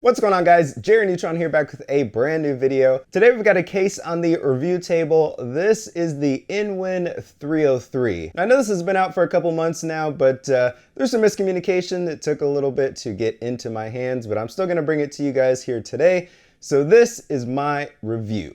What's going on, guys? Neutron here, back with a brand new video. Today we've got a case on the review table. This is the InWin 303. I know this has been out for a couple months now, but there's some miscommunication that took a little bit to get into my hands, but I'm still gonna bring it to you guys here today. So this is my review.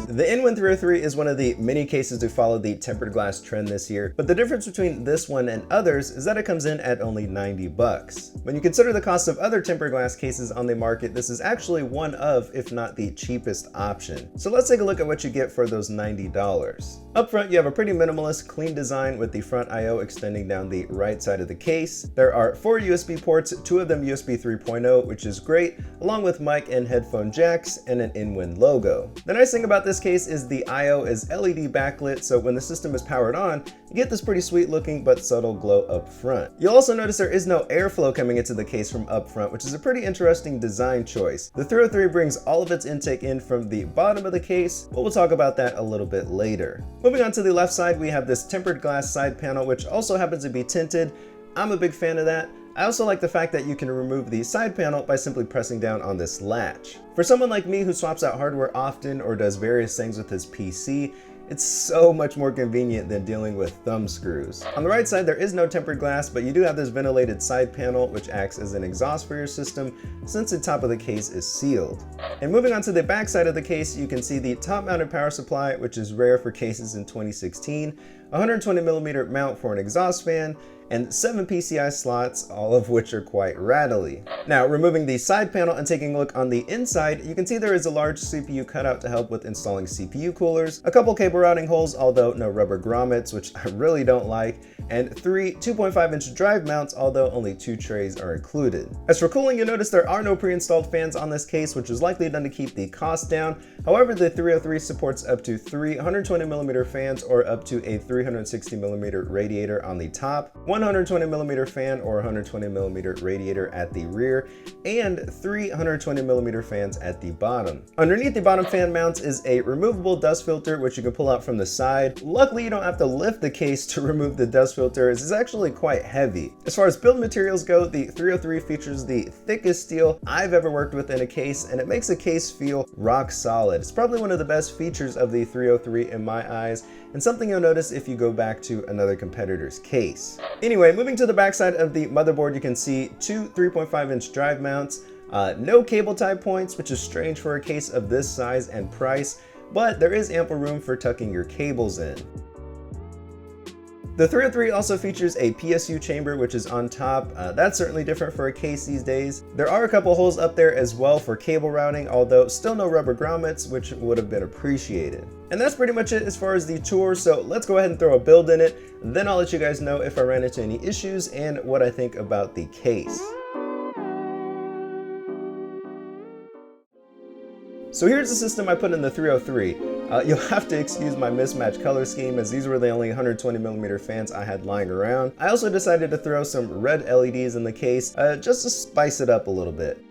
The InWin 303 is one of the many cases to follow the tempered glass trend this year, but the difference between this one and others is that it comes in at only 90 bucks. When you consider the cost of other tempered glass cases on the market, this is actually one of, if not the cheapest option. So let's take a look at what you get for those $90. Up front, you have a pretty minimalist, clean design with the front I/O extending down the right side of the case. There are 4 USB ports, 2 of them USB 3.0, which is great, along with mic and headphone jacks and an InWin logo. The nice thing about this case is the I/O is LED backlit, so when the system is powered on, you get this pretty sweet looking but subtle glow up front. You'll also notice there is no airflow coming into the case from up front, which is a pretty interesting design choice. The 303 brings all of its intake in from the bottom of the case, but we'll talk about that a little bit later. Moving on to the left side, we have this tempered glass side panel, which also happens to be tinted. I'm a big fan of that. I also like the fact that you can remove the side panel by simply pressing down on this latch. For someone like me who swaps out hardware often or does various things with his PC, it's so much more convenient than dealing with thumb screws. On the right side, there is no tempered glass, but you do have this ventilated side panel, which acts as an exhaust for your system since the top of the case is sealed. And moving on to the back side of the case, you can see the top mounted power supply, which is rare for cases in 2016, 120mm mount for an exhaust fan, and 7 PCI slots, all of which are quite rattly. Now, removing the side panel and taking a look on the inside, you can see there is a large CPU cutout to help with installing CPU coolers, a couple cable routing holes, although no rubber grommets, which I really don't like, and 3 2.5-inch drive mounts, although only 2 trays are included. As for cooling, you'll notice there are no pre-installed fans on this case, which is likely done to keep the cost down. However, the 303 supports up to 3 120mm fans or up to a 360mm radiator on the top, 120mm fan or 120mm radiator at the rear, and 3 120mm fans at the bottom. Underneath the bottom fan mounts is a removable dust filter, which you can pull out from the side. Luckily, you don't have to lift the case to remove the dust filter, as it's actually quite heavy. As far as build materials go, the 303 features the thickest steel I've ever worked with in a case, and it makes a case feel rock solid. It's probably one of the best features of the 303 in my eyes, and something you'll notice if you go back to another competitor's case. Anyway, moving to the backside of the motherboard, you can see 2 3.5-inch drive mounts, no cable tie points, which is strange for a case of this size and price, but there is ample room for tucking your cables in. The 303 also features a PSU chamber, which is on top. That's certainly different for a case these days. There are a couple holes up there as well for cable routing, although still no rubber grommets, which would have been appreciated. And that's pretty much it as far as the tour, so let's go ahead and throw a build in it. Then I'll let you guys know if I ran into any issues and what I think about the case. So here's the system I put in the 303. You'll have to excuse my mismatched color scheme, as these were the only 120mm fans I had lying around. I also decided to throw some red LEDs in the case just to spice it up a little bit.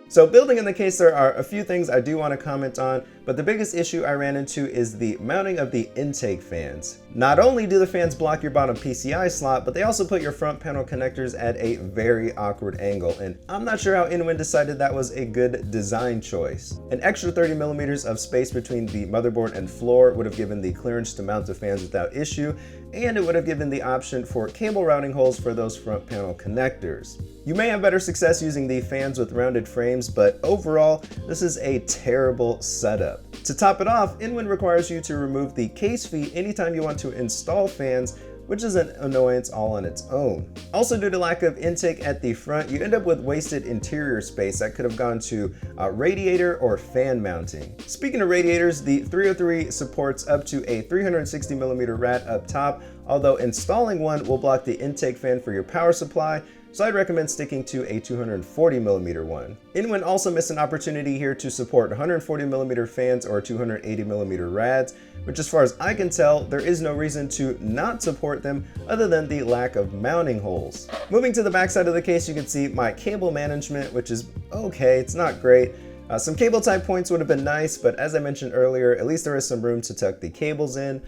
So building in the case, there are a few things I do want to comment on, but the biggest issue I ran into is the mounting of the intake fans. Not only do the fans block your bottom PCI slot, but they also put your front panel connectors at a very awkward angle, and I'm not sure how InWin decided that was a good design choice. An extra 30mm of space between the motherboard and floor would have given the clearance to mount the fans without issue, and it would have given the option for cable routing holes for those front panel connectors. You may have better success using the fans with rounded frames, but overall, this is a terrible setup. To top it off, InWin requires you to remove the case feet anytime you want to install fans, which is an annoyance all on its own. Also, due to lack of intake at the front, you end up with wasted interior space that could have gone to radiator or fan mounting. Speaking of radiators, the 303 supports up to a 360mm rat up top, although installing one will block the intake fan for your power supply, so I'd recommend sticking to a 240mm one. InWin also missed an opportunity here to support 140mm fans or 280mm rads, which as far as I can tell, there is no reason to not support them other than the lack of mounting holes. Moving to the back side of the case, you can see my cable management, which is okay, it's not great. Some cable tie points would have been nice, but as I mentioned earlier, at least there is some room to tuck the cables in.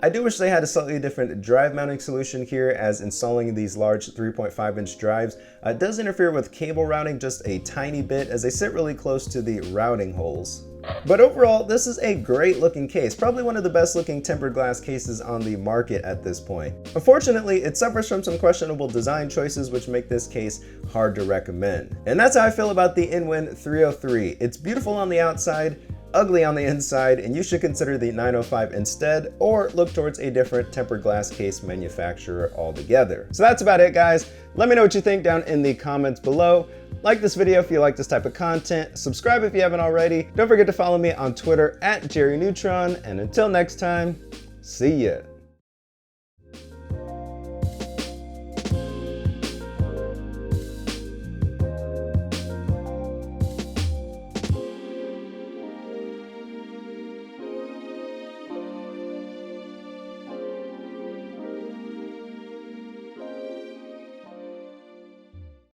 I do wish they had a slightly different drive mounting solution here, as installing these large 3.5-inch drives does interfere with cable routing just a tiny bit, as they sit really close to the routing holes. But overall, this is a great looking case, probably one of the best looking tempered glass cases on the market at this point. Unfortunately, it suffers from some questionable design choices which make this case hard to recommend. And that's how I feel about the Inwin 303. It's beautiful on the outside, ugly on the inside, and you should consider the 905 instead, or look towards a different tempered glass case manufacturer altogether. So that's about it, guys. Let me know what you think down in the comments below. Like this video if you like this type of content, subscribe if you haven't already. Don't forget to follow me on Twitter at Neutron, and until next time, see ya.